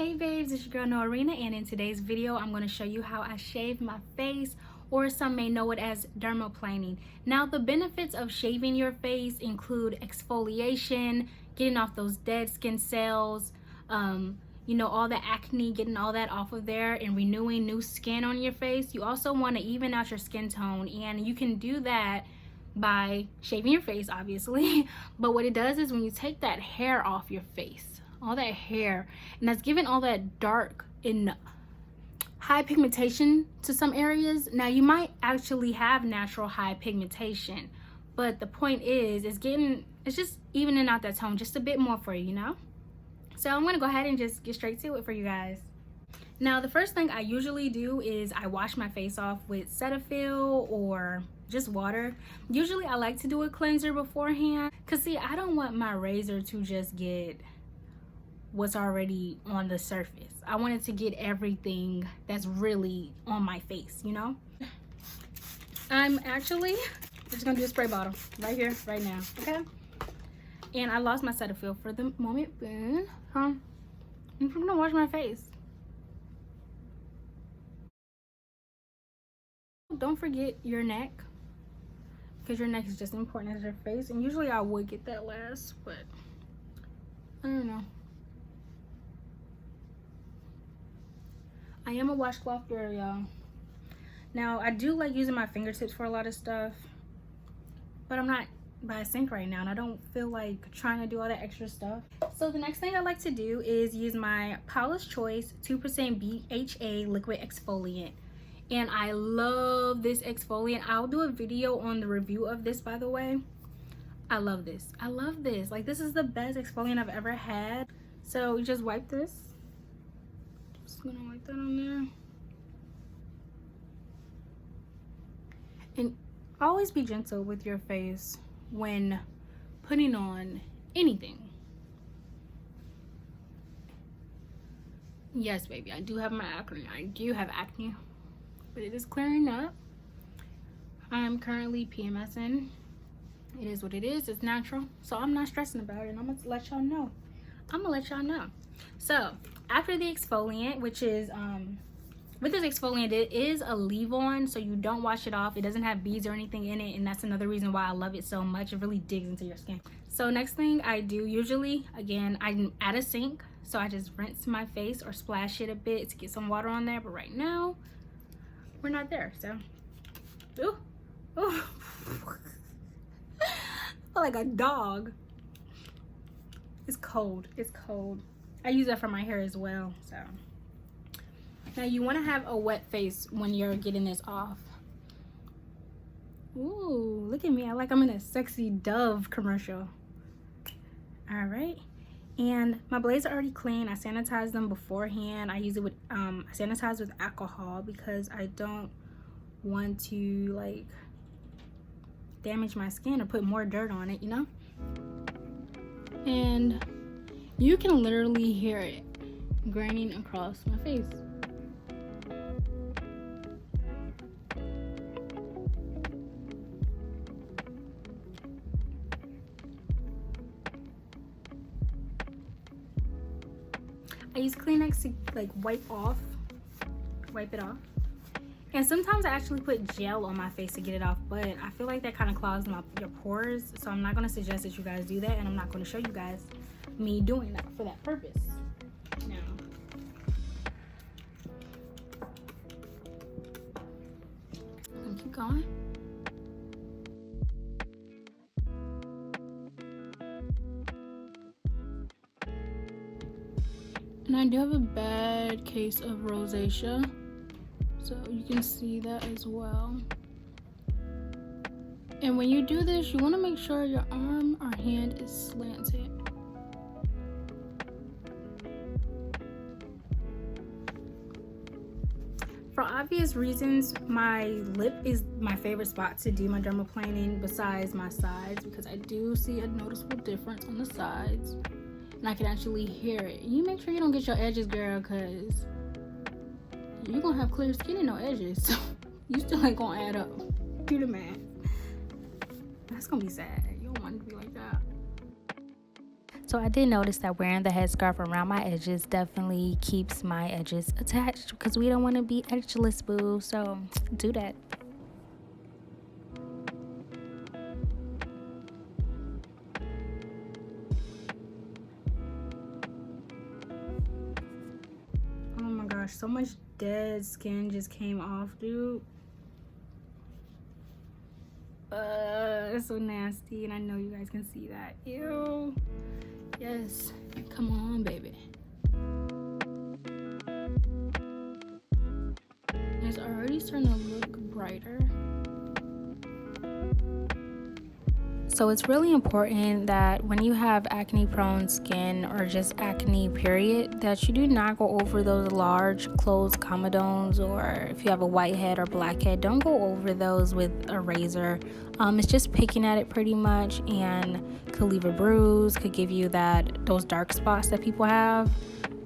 Hey babes, it's your girl no Rina, and in today's video I'm going to show you how I shave my face, or some may know it as dermaplaning. Now the benefits of shaving your face include exfoliation, getting off those dead skin cells, all the acne, getting all that off of there and renewing new skin on your face. You also want to even out your skin tone, and you can do that by shaving your face obviously. But what it does is when you take that hair off your face, all that hair, and that's giving all that dark and high pigmentation to some areas. Now you might actually have natural high pigmentation, but the point is it's just evening out that tone just a bit more for you. So I'm gonna go ahead and just get straight to it for you guys. Now the first thing I usually do is I wash my face off with Cetaphil or just water. Usually I like to do a cleanser beforehand, because see, I don't want my razor to just get what's already on the surface. I wanted to get everything that's really on my face. I'm actually just gonna do a spray bottle right here, right now, okay? And I lost my Cetaphil for the moment, but I'm gonna wash my face. Don't forget your neck, because your neck is just as important as your face. And usually I would get that last, but I don't know. I am a washcloth girl, y'all. Now I do like using my fingertips for a lot of stuff, but I'm not by a sink right now and I don't feel like trying to do all that extra stuff. So the next thing I like to do is use my Paula's Choice 2% BHA liquid exfoliant. And I love this exfoliant. I'll do a video on the review of this, by the way. I love this. I love this. Like, this is the best exfoliant I've ever had. So you just wipe this. Just gonna wipe that on there. And always be gentle with your face when putting on anything. Yes, baby, I do have my acne. I do have acne, but it is clearing up. I'm currently PMSing. It is what it is. It's natural, so I'm not stressing about it, and I'm gonna let y'all know. So after the exfoliant, which is with this exfoliant, it is a leave-on, so you don't wash it off. It doesn't have beads or anything in it, and that's another reason why I love it so much. It really digs into your skin. So next thing I do, usually, again, I'm at a sink, so I just rinse my face or splash it a bit to get some water on there. But right now we're not there, so ooh. I feel like a dog. It's cold. I use that for my hair as well. So now you want to have a wet face when you're getting this off. Ooh, look at me. I like I'm in a sexy Dove commercial. All right. And my blades are already clean. I sanitize them beforehand. I use it with I sanitize with alcohol because I don't want to like damage my skin or put more dirt on it, And you can literally hear it graining across my face. I use Kleenex to like wipe it off. And sometimes I actually put gel on my face to get it off, but I feel like that kind of clogs your pores, so I'm not going to suggest that you guys do that, and I'm not going to show you guys me doing that for that purpose. Now, I'm going to keep going. And I do have a bad case of rosacea, so you can see that as well. And when you do this, you want to make sure your arm or hand is slanted. For obvious reasons, my lip is my favorite spot to do my dermaplaning besides my sides, because I do see a noticeable difference on the sides. And I can actually hear it. You make sure you don't get your edges, girl, because you're gonna have clear skin and no edges. So you still ain't gonna add up. Do the math. That's gonna be sad. You don't want it to be like that. So I did notice that wearing the headscarf around my edges definitely keeps my edges attached because we don't want to be edgeless, boo. So do that. Oh my gosh, so much dead skin just came off, dude. It's so nasty, and I know you guys can see that. Ew. Yes. Come on, baby. It's already starting to look brighter. So it's really important that when you have acne prone skin or just acne period, that you do not go over those large closed comedones, or if you have a white head or black head, don't go over those with a razor. It's just picking at it pretty much and could leave a bruise, could give you those dark spots that people have.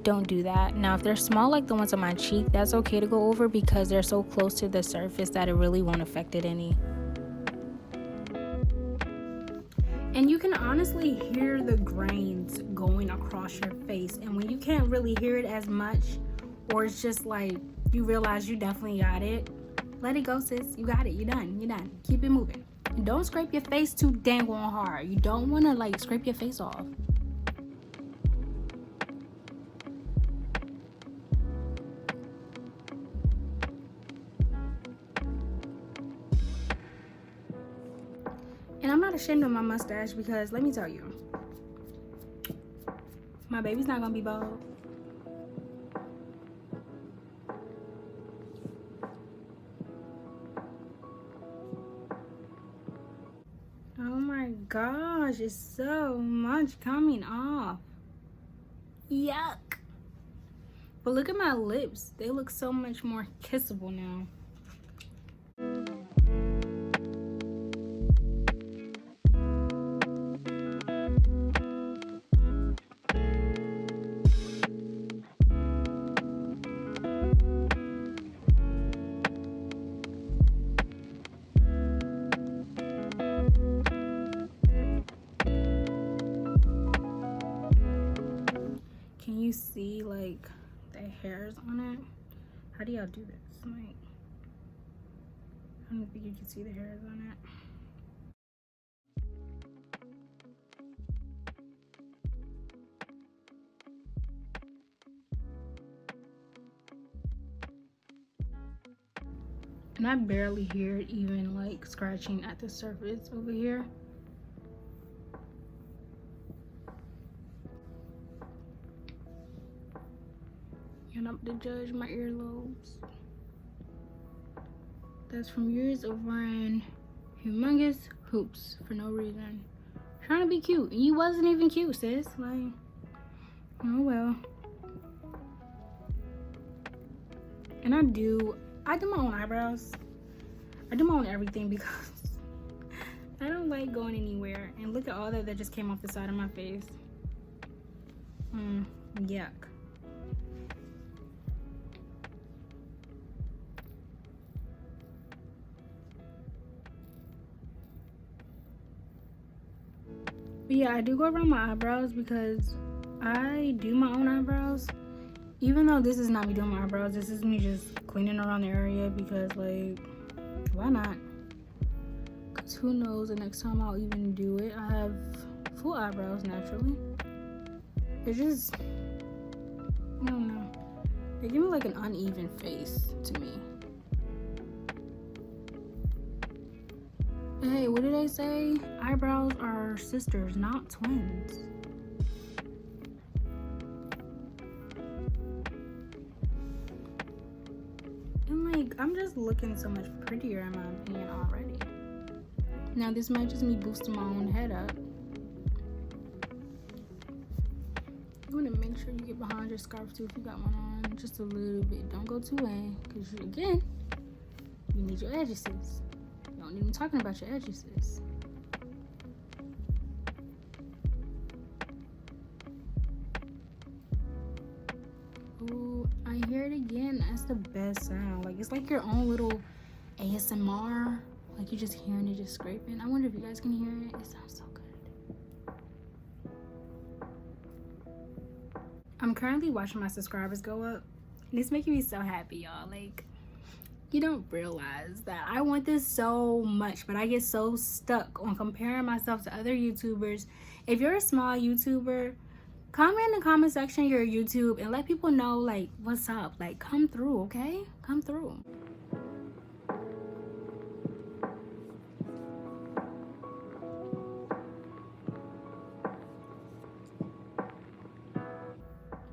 Don't do that. Now if they're small like the ones on my cheek, that's okay to go over because they're so close to the surface that it really won't affect it any. And you can honestly hear the grains going across your face. And when you can't really hear it as much, or it's just like you realize you definitely got it, let it go, sis. You got it. You're done. You're done. Keep it moving. And don't scrape your face too dang on hard. You don't want to like scrape your face off. And I'm not ashamed of my mustache because let me tell you, my baby's not gonna be bald. Oh my gosh, it's so much coming off. Yuck. But look at my lips. They look so much more kissable now. Can you see like the hairs on it? How do y'all do this? Like, I don't think you can see the hairs on it. And I barely hear it even like scratching at the surface over here. You're not to judge my earlobes. That's from years of wearing humongous hoops for no reason. Trying to be cute. And you wasn't even cute, sis. Like, oh well. And I do my own eyebrows. I do my own everything because I don't like going anywhere. And look at all that just came off the side of my face. Yuck. But yeah, I do go around my eyebrows because I do my own eyebrows. Even though this is not me doing my eyebrows, this is me just cleaning around the area because, like, why not? Because who knows, the next time I'll even do it. I have full eyebrows naturally. It's just, I don't know. They give me like an uneven face to me. Hey, what did I say? Eyebrows are sisters, not twins. And like, I'm just looking so much prettier in my opinion already. Now this might just me boosting my own head up. You want to make sure you get behind your scarf too if you got one on, just a little bit. Don't go too in, because again, you need your edges. Don't even talking about your edges. Ooh, I hear it again. That's the best sound. Like, it's like your own little ASMR. Like, you're just hearing it just scraping. I wonder if you guys can hear it. It sounds so good. I'm currently watching my subscribers go up, and it's making me so happy, y'all. Like, you don't realize that I want this so much, but I get so stuck on comparing myself to other YouTubers. If you're a small YouTuber, comment in the comment section your YouTube and let people know, like, what's up. Like, come through, okay? Come through.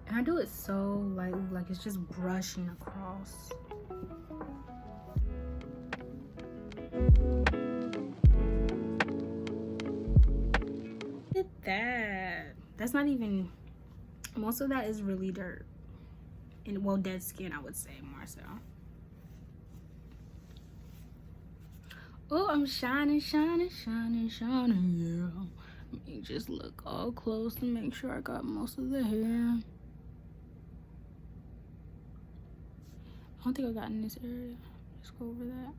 And I do it so lightly, like it's just brushing across. Look at that. That's not even, most of that is really dirt. And, well, dead skin, I would say, more so. Oh, I'm shining, shining, shining, shining, yeah. Let me just look all close to make sure I got most of the hair. I don't think I got in this area. Let's go over that.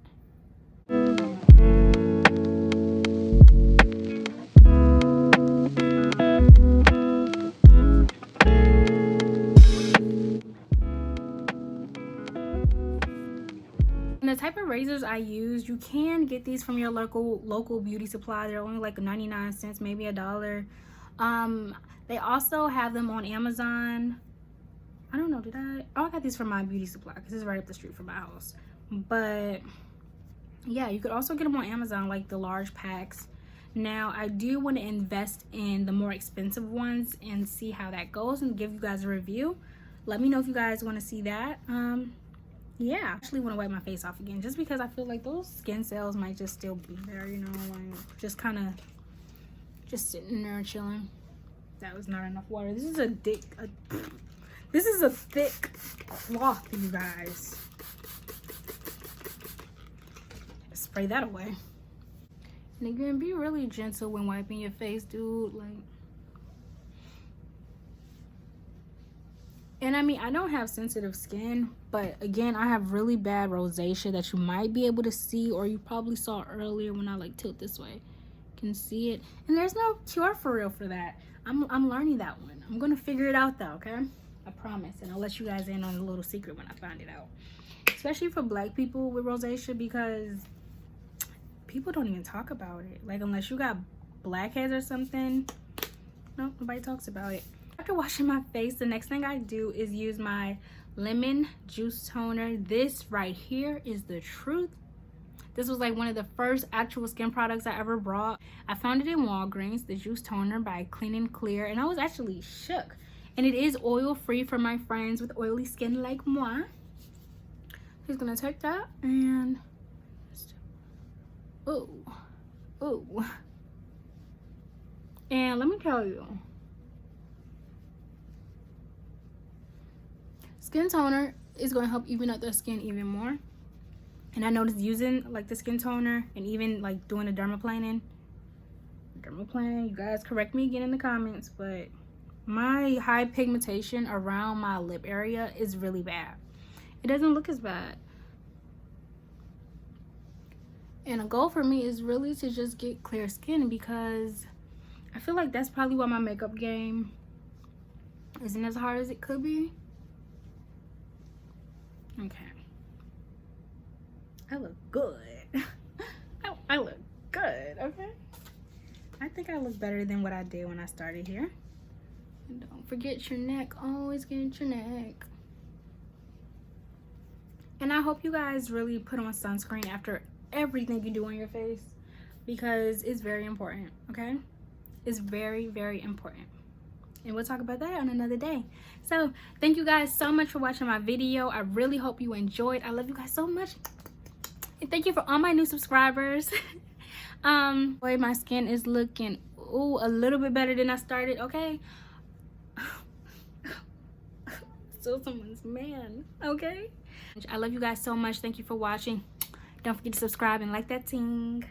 And the type of razors I use, you can get these from your local beauty supply. They're only like 99 cents, maybe $1. They also have them on Amazon. I don't know, did I? Oh, I got these from my beauty supply because it's right up the street from my house. But yeah, you could also get them on Amazon, like the large packs. Now, I do want to invest in the more expensive ones and see how that goes and give you guys a review. Let me know if you guys want to see that. Yeah, I actually want to wipe my face off again just because I feel like those skin cells might just still be there, you know, like just kind of just sitting there chilling. That was not enough water. This is a thick cloth, you guys. Spray that away. And again, be really gentle when wiping your face, dude. Like, and I mean, I don't have sensitive skin, but again, I have really bad rosacea that you might be able to see, or you probably saw earlier when I like tilt this way. You can see it, and there's no cure for real for that. I'm learning that one. I'm gonna figure it out though, okay? I promise, and I'll let you guys in on a little secret when I find it out. Especially for black people with rosacea, because people don't even talk about it. Like, unless you got blackheads or something, no, nobody talks about it. After washing my face, the next thing I do is use my lemon juice toner. This right here is the truth. This was like one of the first actual skin products I ever bought. I found it in Walgreens, the juice toner by Clean and Clear, and I was actually shook. And it is oil free for my friends with oily skin like moi. Just gonna take that and oh, and let me tell you, skin toner is going to help even out the skin even more. And I noticed using like the skin toner and even like doing the dermaplaning, you guys correct me again in the comments, but my high pigmentation around my lip area is really bad. It doesn't look as bad. And a goal for me is really to just get clear skin, because I feel like that's probably why my makeup game isn't as hard as it could be. Okay. I look good. I look good, okay? I think I look better than what I did when I started here. And don't forget your neck. Always get your neck. And I hope you guys really put on sunscreen after everything you do on your face, because it's very important, okay? It's very, very important. And we'll talk about that on another day. So thank you guys so much for watching my video. I really hope you enjoyed. I love you guys so much. And thank you for all my new subscribers. Boy, my skin is looking a little bit better than I started, okay? Still someone's man, okay? I love you guys so much. Thank you for watching. Don't forget to subscribe and like that ting.